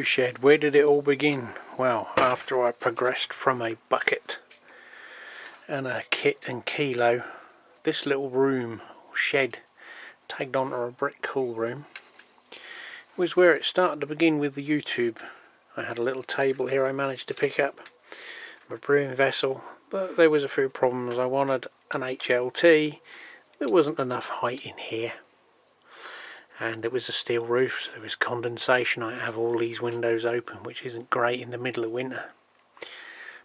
Shed, where did it all begin? Well, after I progressed from a bucket and a kit and kilo, this little room, shed, tagged onto a brick cool room, was where it started to begin with the YouTube. I had a little table here I managed to pick up, my brewing vessel, but there was a few problems. I wanted an HLT, there wasn't enough height in here, and it was a steel roof, so there was condensation. I have all these windows open, which isn't great in the middle of winter.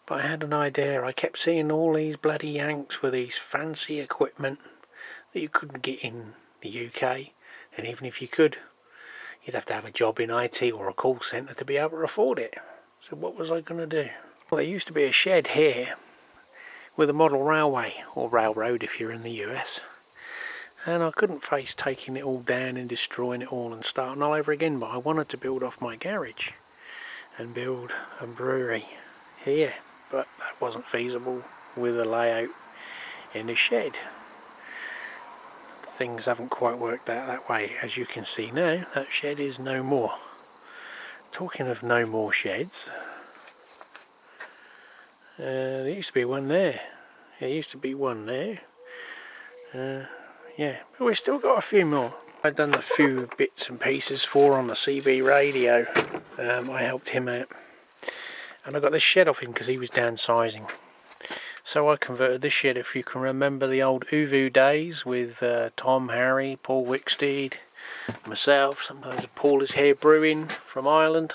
But I had an idea. I kept seeing all these bloody Yanks with these fancy equipment that you couldn't get in the UK, and even if you could, you'd have to have a job in IT or a call centre to be able to afford it. So what was I going to do? Well, there used to be a shed here with a model railway, or railroad if you're in the US, and I couldn't face taking it all down and destroying it all and starting all over again, but I wanted to build off my garage and build a brewery here, but that wasn't feasible with a layout in the shed. Things haven't quite worked out that way. As you can see now, that shed is no more. Talking of no more sheds, there used to be one there. There used to be one there. Yeah, but we've still got a few more. I've done a few bits and pieces for on the CB radio. I helped him out, and I got this shed off him because he was downsizing. So I converted this shed, if you can remember the old Uvu days with Tom, Harry, Paul Wicksteed, myself. Sometimes Paul is here brewing from Ireland.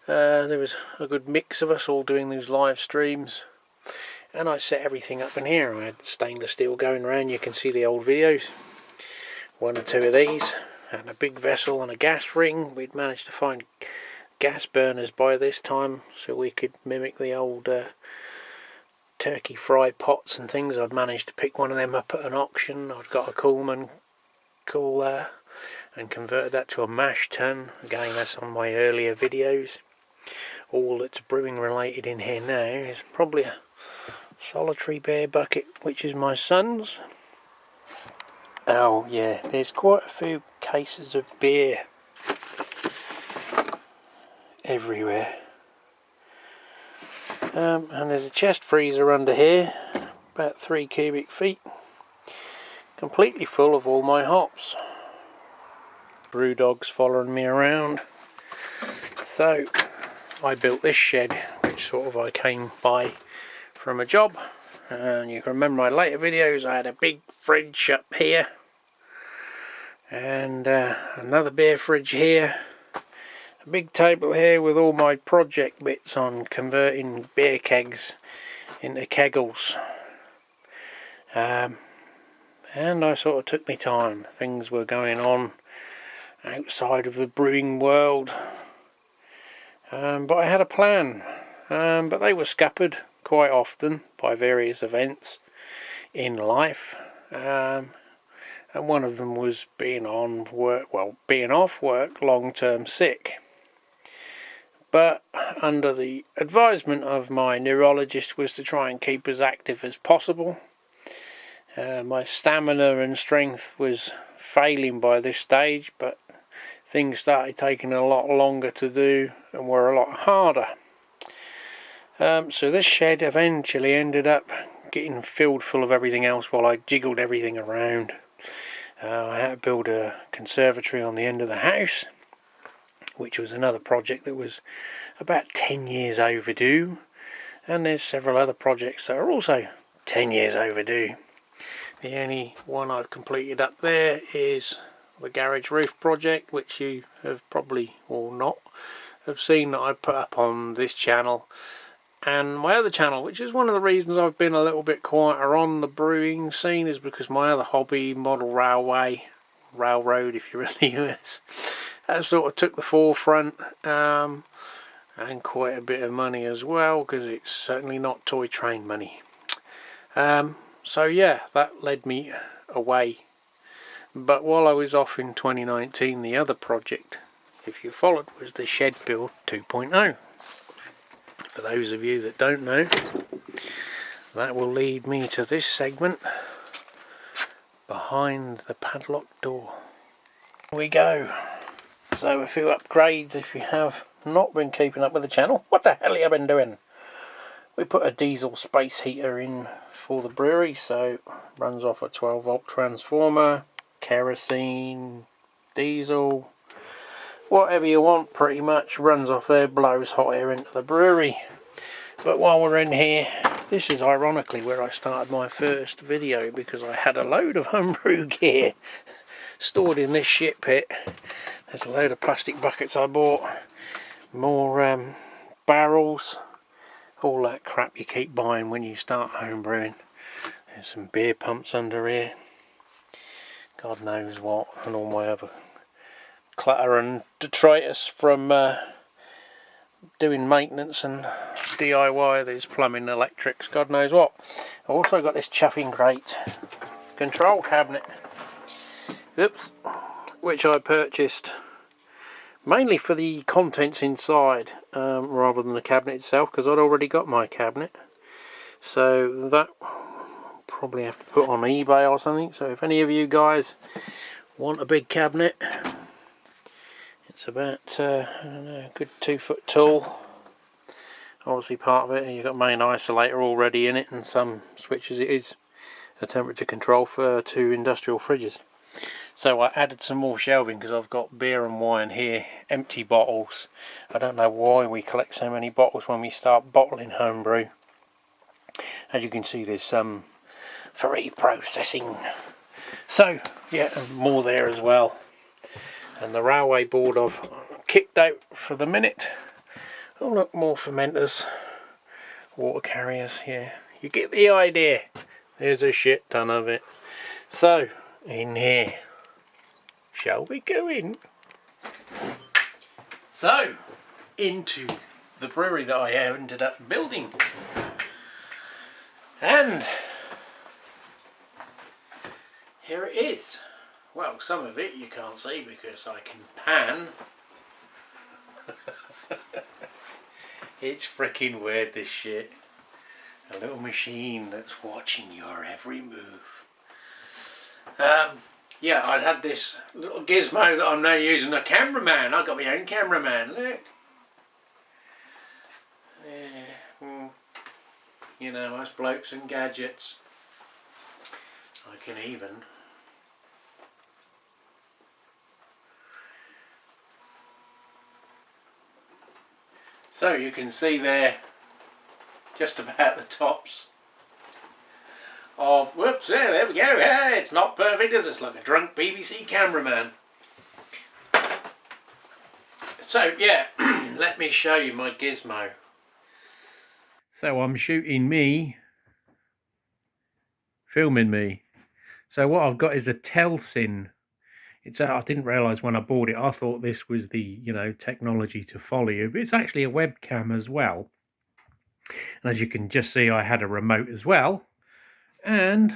There was a good mix of us all doing these live streams, and I set everything up in here. I had stainless steel going around. You can see the old videos. One or two of these, and a big vessel and a gas ring. We'd managed to find gas burners by this time, so we could mimic the old turkey fry pots and things. I'd managed to pick one of them up at an auction. I'd got a Coolman cooler and converted that to a mash tun. Again, that's on my earlier videos. All that's brewing related in here now is probably a solitary bear bucket, which is my son's. Oh yeah, there's quite a few cases of beer everywhere. And there's a chest freezer under here, about 3 cubic feet, completely full of all my hops. Brew dogs following me around. So I built this shed, which sort of I came by from a job. And you can remember my later videos, I had a big fridge up here, and another beer fridge here, a big table here with all my project bits on converting beer kegs into kegels. And I sort of took my time. Things were going on outside of the brewing world, but I had a plan, but they were scuppered quite often by various events in life, and one of them was being off work, long-term sick. But under the advisement of my neurologist was to try and keep as active as possible. My stamina and strength was failing by this stage, but things started taking a lot longer to do and were a lot harder. So this shed eventually ended up getting filled full of everything else while I jiggled everything around. I had to build a conservatory on the end of the house, which was another project that was about 10 years overdue. And there's several other projects that are also 10 years overdue. The only one I've completed up there is the garage roof project, which you have probably, or not, have seen that I put up on this channel and my other channel, which is one of the reasons I've been a little bit quieter on the brewing scene, is because my other hobby, model railroad if you're in the US, that sort of took the forefront, and quite a bit of money as well, because it's certainly not toy train money. So yeah, that led me away. But while I was off in 2019, the other project, if you followed, was the Shed Build 2.0. For those of you that don't know, that will lead me to this segment behind the padlocked door. Here we go. So a few upgrades if you have not been keeping up with the channel. What the hell have you been doing? We put a diesel space heater in for the brewery, so runs off a 12 volt transformer, kerosene, diesel, whatever you want pretty much runs off there, blows hot air into the brewery. But while we're in here, this is ironically where I started my first video, because I had a load of homebrew gear stored in this shit pit. There's a load of plastic buckets I bought, more barrels, all that crap you keep buying when you start homebrewing. There's some beer pumps under here, God knows what, and all my other clutter and detritus from doing maintenance and DIY. There's plumbing, electrics, God knows what. I've also got this chuffing crate control cabinet, oops, which I purchased mainly for the contents inside rather than the cabinet itself, because I'd already got my cabinet. So that probably have to put on eBay or something. So if any of you guys want a big cabinet, it's about I don't know, a good 2 foot tall. Obviously part of it, you've got main isolator already in it, and some switches. It is a temperature control for 2 industrial fridges. So I added some more shelving because I've got beer and wine here, empty bottles. I don't know why we collect so many bottles when we start bottling homebrew. As you can see, there's some for e-processing. So yeah, and more there as well. And the railway board I've kicked out for the minute. Oh look, more fermenters, water carriers. Yeah, you get the idea. There's a shit ton of it. So in here, shall we go in? So into the brewery that I ended up building, and here it is. Well, some of it you can't see because I can pan. It's freaking weird, this shit. A little machine that's watching your every move. Yeah, I'd had this little gizmo that I'm now using, a cameraman. I've got my own cameraman, look. You know, us blokes and gadgets. I can even so you can see there just about the tops of, whoops, there we go. Yeah, it's not perfect, is it? It's like a drunk BBC cameraman. So yeah, let me show you my gizmo. So I'm shooting me, filming me. So what I've got is a Telsin. I didn't realise when I bought it, I thought this was the, you know, technology to follow you, but it's actually a webcam as well. And as you can just see, I had a remote as well, and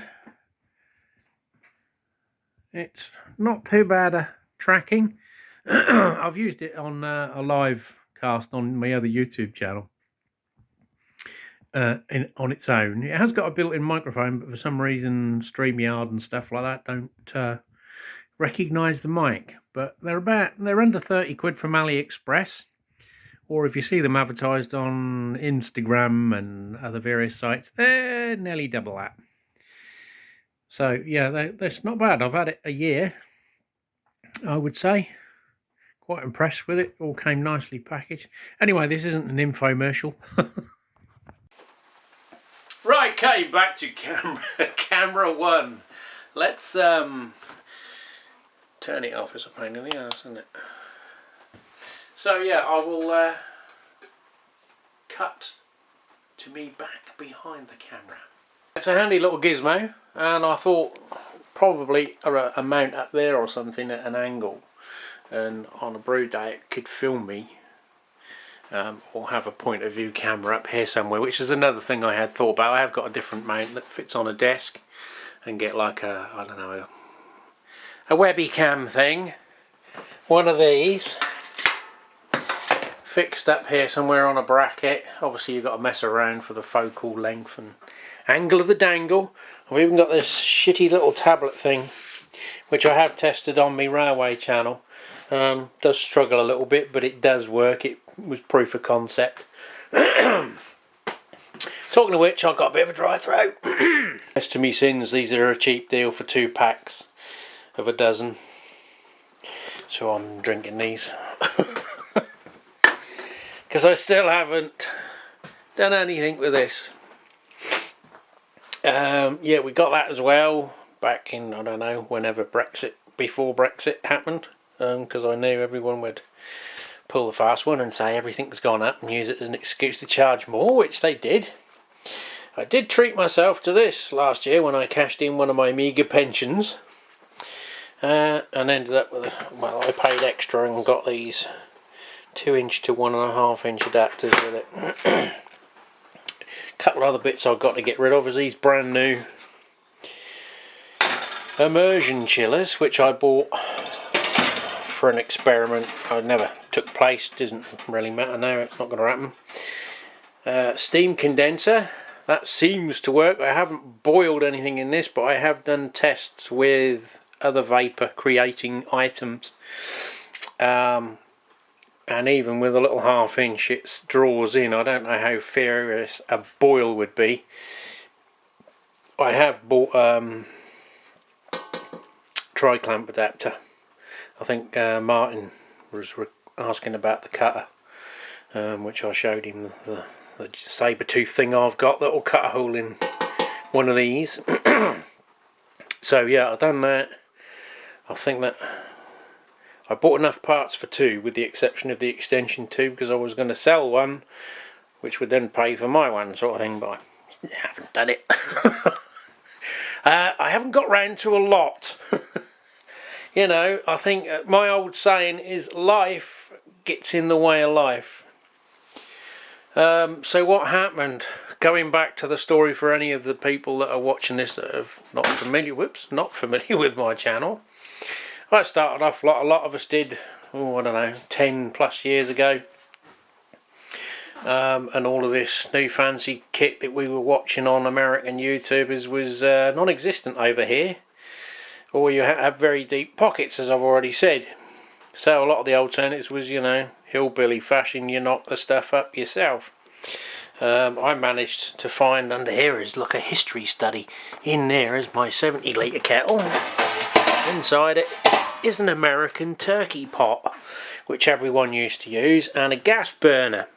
it's not too bad a tracking. I've used it on a live cast on my other YouTube channel on its own. It has got a built-in microphone, but for some reason StreamYard and stuff like that don't recognise the mic. But they're under 30 quid from AliExpress, or if you see them advertised on Instagram and other various sites, they're nearly double that. So yeah, that's not bad. I've had it a year, I would say. Quite impressed with it. All came nicely packaged. Anyway, this isn't an infomercial. Right, okay, back to camera one. Let's turn it off. It's a pain in the ass, isn't it? So yeah, I will cut to me back behind the camera. It's a handy little gizmo, and I thought probably a mount up there or something at an angle, and on a brew day it could film me, or have a point of view camera up here somewhere, which is another thing I had thought about. I have got a different mount that fits on a desk, and get like a, I don't know, a webby cam thing, one of these fixed up here somewhere on a bracket. Obviously you've got to mess around for the focal length and angle of the dangle. I've even got this shitty little tablet thing which I have tested on my railway channel, Does struggle a little bit, but it does work. It was proof of concept. Talking of which, I've got a bit of a dry throat. As to me sins, these are a cheap deal for 2 packs of a dozen. So I'm drinking these. Because I still haven't done anything with this. Yeah, we got that as well back in, I don't know, whenever before Brexit happened. Because I knew everyone would pull the fast one and say everything's gone up and use it as an excuse to charge more, which they did. I did treat myself to this last year when I cashed in one of my meagre pensions, and ended up with well, I paid extra and got these 2-inch to 1.5-inch adapters with it. A couple of other bits I've got to get rid of is these brand new immersion chillers, which I bought for an experiment. I never took place, doesn't really matter now, it's not going to happen. Steam condenser. That seems to work. I haven't boiled anything in this, but I have done tests with other vapour creating items. And even with a little 1/2-inch it draws in. I don't know how furious a boil would be. I have bought tri-clamp adapter. I think Martin was asking about the cutter, which I showed him the saber tooth thing I've got that will cut a hole in one of these. So yeah, I've done that. I think that I bought enough parts for 2, with the exception of the extension tube, because I was going to sell one which would then pay for my one, sort of thing, but I haven't done it. I haven't got round to a lot. You know, I think my old saying is life gets in the way of life. So what happened, going back to the story for any of the people that are watching this that are not familiar with my channel, I started off like a lot of us did, I don't know, 10 plus years ago, and all of this new fancy kit that we were watching on American YouTubers was non-existent over here, or you have very deep pockets, as I've already said. So a lot of the alternatives was, you know, hillbilly fashion, you knock the stuff up yourself. I managed to find under here is like a history study. In there is my 70-litre kettle. Inside it is an American turkey pot, which everyone used to use, and a gas burner,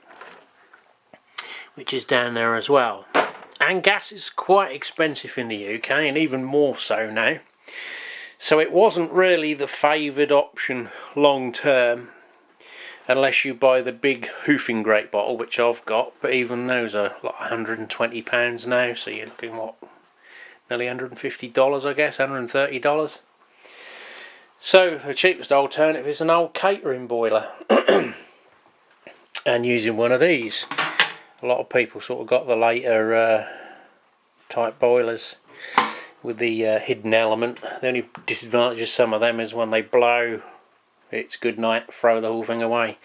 which is down there as well. And gas is quite expensive in the UK, and even more so now. So it wasn't really the favoured option long term, unless you buy the big hoofing great bottle, which I've got, but even those are like £120 now, so you're looking, what, nearly $150 I guess, $130. So the cheapest alternative is an old catering boiler, and using one of these. A lot of people sort of got the later type boilers with the hidden element. The only disadvantage of some of them is when they blow, it's good night, throw the whole thing away.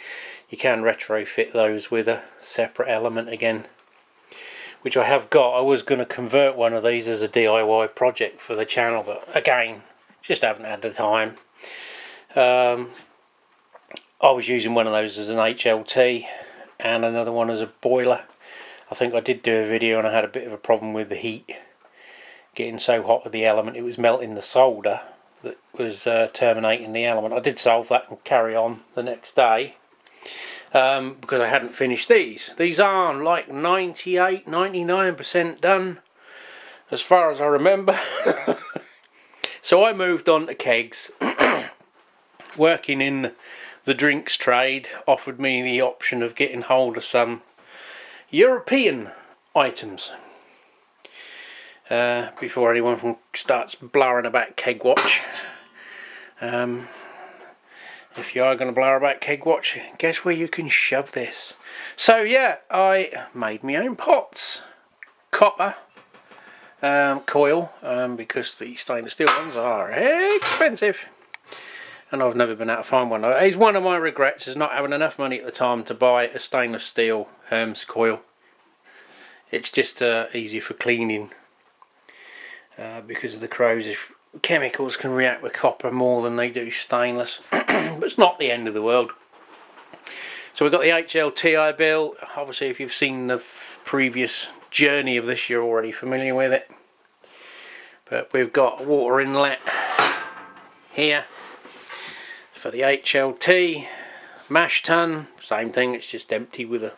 You can retrofit those with a separate element again, which I have got. I was going to convert one of these as a DIY project for the channel, but again, just haven't had the time. I was using one of those as an HLT and another one as a boiler. I think I did do a video and I had a bit of a problem with the heat getting so hot with the element, it was melting the solder that was terminating the element. I did solve that and carry on the next day, because I hadn't finished these. These are like 98-99% done as far as I remember. So I moved on to kegs. Working in the drinks trade offered me the option of getting hold of some European items. Before anyone starts blaring about Keg Watch. If you are going to blare about Keg Watch, guess where you can shove this? So yeah, I made my own pots. Copper coil, because the stainless steel ones are expensive. And I've never been able to find one. It's one of my regrets, is not having enough money at the time to buy a stainless steel Hermes coil. It's just easy for cleaning. Because of the corrosive chemicals can react with copper more than they do stainless, but it's not the end of the world. So we've got the HLT I built. Obviously if you've seen the previous journey of this, you're already familiar with it. But we've got a water inlet here for the HLT. Mash tun, same thing, it's just empty with a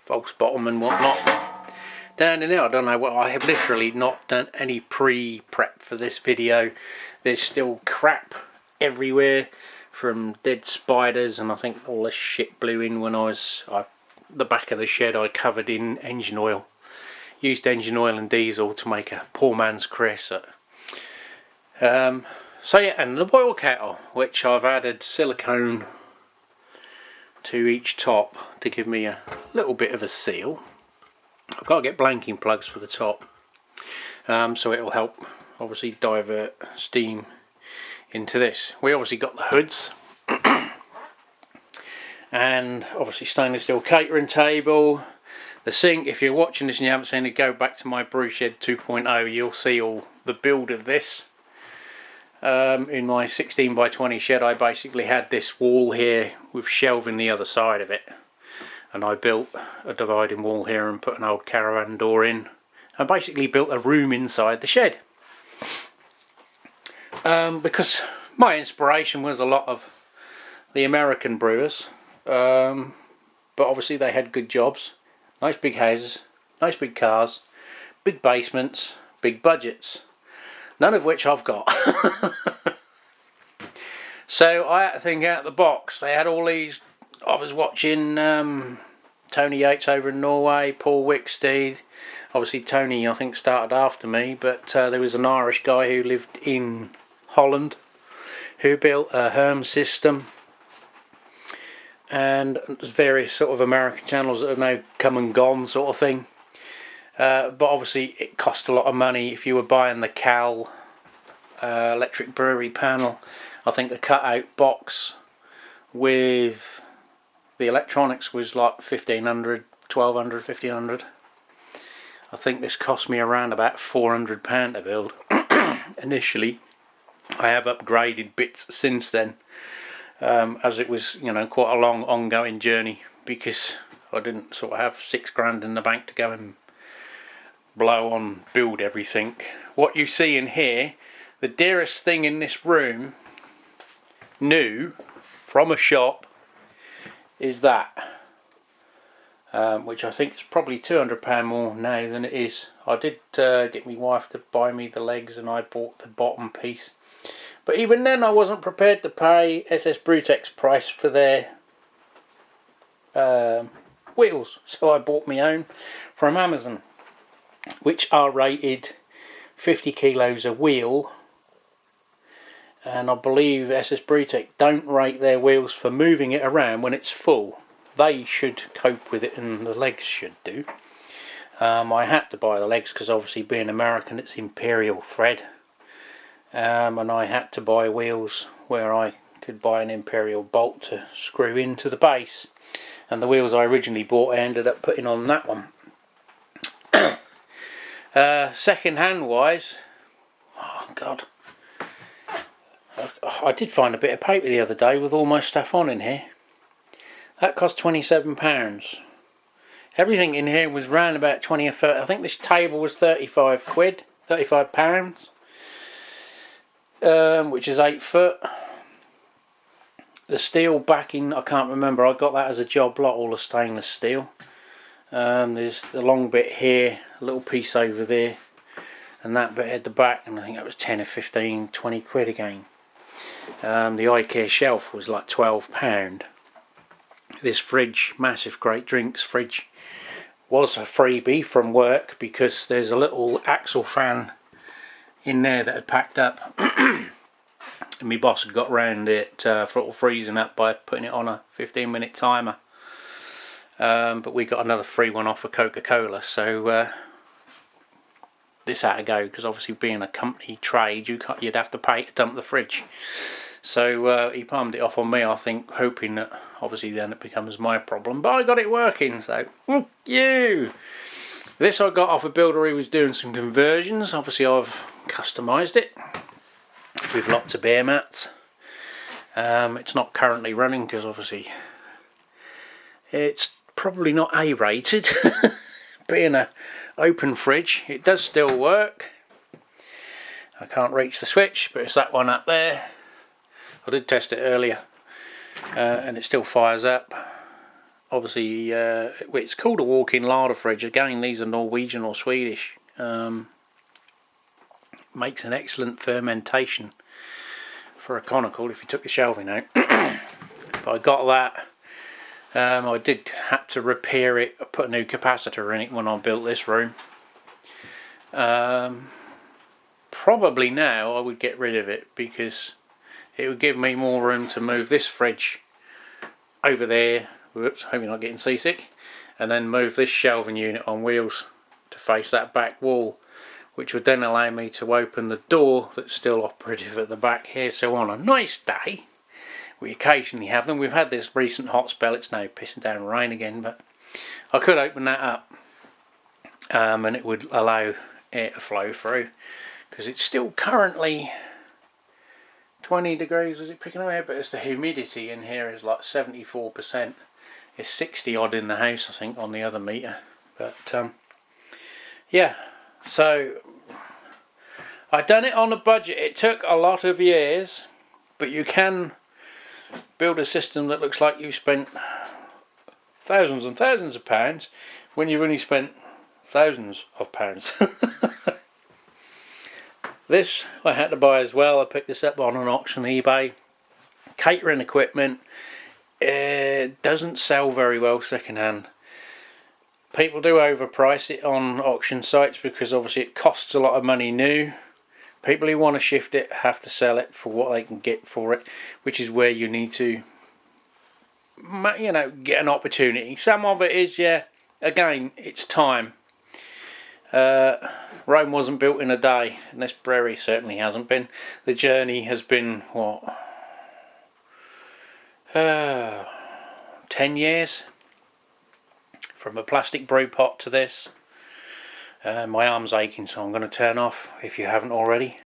false bottom and whatnot. Down in there, I don't know what, I have literally not done any pre-prep for this video. There's still crap everywhere from dead spiders, and I think all this shit blew in when the back of the shed I covered in engine oil. Used engine oil and diesel to make a poor man's Chris. So yeah, and the boil kettle, which I've added silicone to each top to give me a little bit of a seal. I've got to get blanking plugs for the top, so it'll help obviously divert steam into this. We obviously got the hoods and obviously stainless steel catering table. The sink, if you're watching this and you haven't seen it, go back to my Brew Shed 2.0, you'll see all the build of this. In my 16 by 20 shed I basically had this wall here with shelving the other side of it, and I built a dividing wall here and put an old caravan door in and basically built a room inside the shed. Because my inspiration was a lot of the American brewers, but obviously they had good jobs, nice big houses, nice big cars, big basements, big budgets, none of which I've got. So I had to think out of the box. They had all these, I was watching Tony Yates over in Norway, Paul Wicksteed. Obviously Tony I think started after me, but there was an Irish guy who lived in Holland who built a Herm system, and there's various sort of American channels that have now come and gone sort of thing. But obviously it cost a lot of money if you were buying the Cal electric brewery panel. I think the cutout box with the electronics was like 1500, 1200, 1500. I think this cost me around about £400 to build initially. I have upgraded bits since then, as it was, you know, quite a long ongoing journey, because I didn't sort of have £6 in the bank to go and blow on build everything. What you see in here, the dearest thing in this room, new from a shop, is that, which I think is probably £200 more now than it is. I did get my wife to buy me the legs and I bought the bottom piece, but even then I wasn't prepared to pay SS Brewtech's price for their wheels, so I bought my own from Amazon, which are rated 50 kilos a wheel, and I believe SS Brewtech don't rate their wheels for moving it around when it's full. They should cope with it, and the legs should do. I had to buy the legs because obviously being American it's imperial thread, and I had to buy wheels where I could buy an imperial bolt to screw into the base, and the wheels I originally bought I ended up putting on that one. Second hand wise, oh god, I did find a bit of paper the other day with all my stuff on in here. That cost £27. Everything in here was round about 20 or 30. I think this table was 35 quid, £35, which is 8 foot. The steel backing, I can't remember, I got that as a job lot, all the stainless steel. There's the long bit here, a little piece over there, and that bit at the back, and I think that was 10 or 15, 20 quid again. The IKEA shelf was like £12. This fridge, massive Great Drinks fridge, was a freebie from work because there's a little axle fan in there that had packed up. And my boss had got round it throttle freezing up by putting it on a 15-minute timer. But we got another free one off of Coca-Cola, so this had to go, because obviously being a company trade you'd have to pay to dump the fridge. So he palmed it off on me, I think, hoping that obviously then it becomes my problem, but I got it working, so thank you. This I got off a builder who was doing some conversions. Obviously I've customised it. with lots of beer mats. It's not currently running because obviously it's probably not A-rated. Being an open fridge, it does still work. I can't reach the switch, but it's that one up there. I did test it earlier, and it still fires up. Obviously, it's called a walk-in larder fridge. Again, these are Norwegian or Swedish. Makes an excellent fermentation for a conical if you took the shelving out. But I got that. I did have to repair it. I put a new capacitor in it when I built this room. Probably now I would get rid of it because it would give me more room to move this fridge over there. Whoops, hope you're not getting seasick. And then move this shelving unit on wheels to face that back wall, which would then allow me to open the door that's still operative at the back here. So on a nice day, we occasionally have them. We've had this recent hot spell. It's now pissing down rain again, but I could open that up and it would allow air to flow through, because it's still currently 20 degrees. Is it picking up here? But it's the humidity in here is like 74%. It's 60 odd in the house, I think, on the other meter. But yeah, so I done it on a budget. It took a lot of years, but you can build a system that looks like you spent thousands and thousands of pounds when you've only spent thousands of pounds. This I had to buy as well. I picked this up on an auction eBay. Catering equipment. It doesn't sell very well secondhand. People do overprice it on auction sites because obviously it costs a lot of money new. People who want to shift it have to sell it for what they can get for it, which is where you need to, you know, get an opportunity. Some of it is, yeah, again, it's time. Rome wasn't built in a day, and this brewery certainly hasn't been. The journey has been, what, 10 years? From a plastic brew pot to this. My arm's aching, so I'm going to turn off if you haven't already.